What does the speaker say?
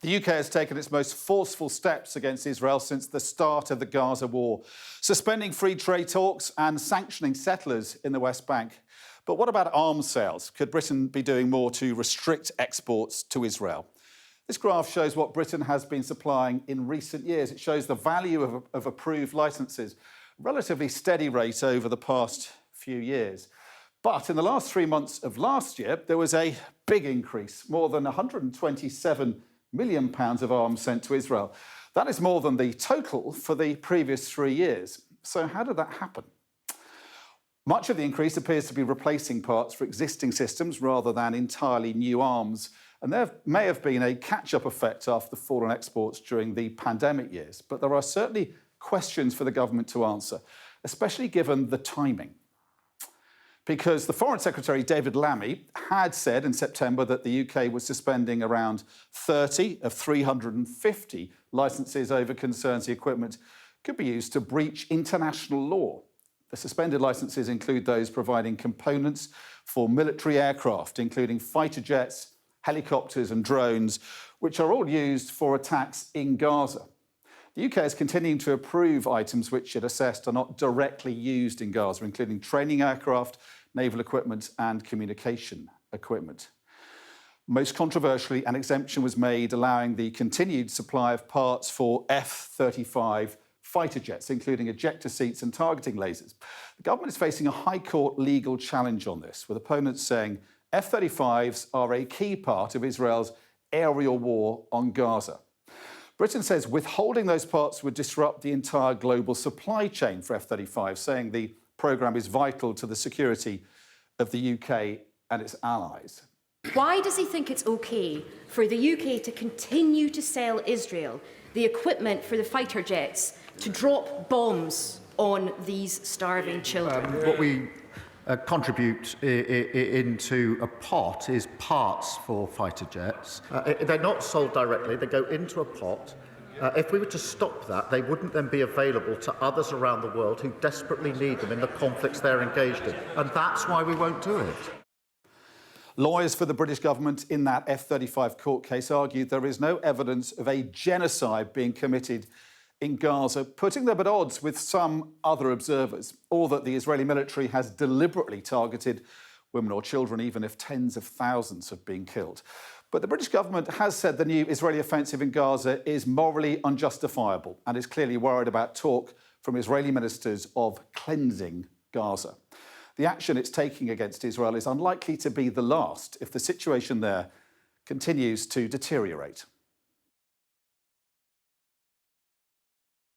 The UK has taken its most forceful steps against Israel since the start of the Gaza war, suspending free trade talks and sanctioning settlers in the West Bank. But what about arms sales? Could Britain be doing more to restrict exports to Israel? This graph shows what Britain has been supplying in recent years. It shows the value of approved licences, relatively steady rate over the past few years. But in the last 3 months of last year, there was a big increase, more than £127 million of arms sent to Israel. That is more than the total for the previous 3 years. So how did that happen? Much of the increase appears to be replacing parts for existing systems rather than entirely new arms. And there may have been a catch-up effect after the fall in exports during the pandemic years. But there are certainly questions for the government to answer, especially given the timing. Because the Foreign Secretary, David Lammy, had said in September that the UK was suspending around 30 of 350 licences over concerns the equipment could be used to breach international law. The suspended licences include those providing components for military aircraft, including fighter jets, helicopters and drones, which are all used for attacks in Gaza. The UK is continuing to approve items which it assessed are not directly used in Gaza, including training aircraft, naval equipment and communication equipment. Most controversially, an exemption was made allowing the continued supply of parts for F-35 fighter jets, including ejector seats and targeting lasers. The government is facing a High Court legal challenge on this, with opponents saying F-35s are a key part of Israel's aerial war on Gaza. Britain says withholding those parts would disrupt the entire global supply chain for F-35, saying the programme is vital to the security of the UK and its allies. Why does he think it's OK for the UK to continue to sell Israel the equipment for the fighter jets to drop bombs on these starving children? What we contribute into a pot is parts for fighter jets. They're not sold directly, they go into a pot. If we were to stop that, they wouldn't then be available to others around the world who desperately need them in the conflicts they're engaged in. And that's why we won't do it. Lawyers for the British government in that F-35 court case argued there is no evidence of a genocide being committed in Gaza, putting them at odds with some other observers, or that the Israeli military has deliberately targeted women or children, even if tens of thousands have been killed. But the British government has said the new Israeli offensive in Gaza is morally unjustifiable and is clearly worried about talk from Israeli ministers of cleansing Gaza. The action it's taking against Israel is unlikely to be the last if the situation there continues to deteriorate.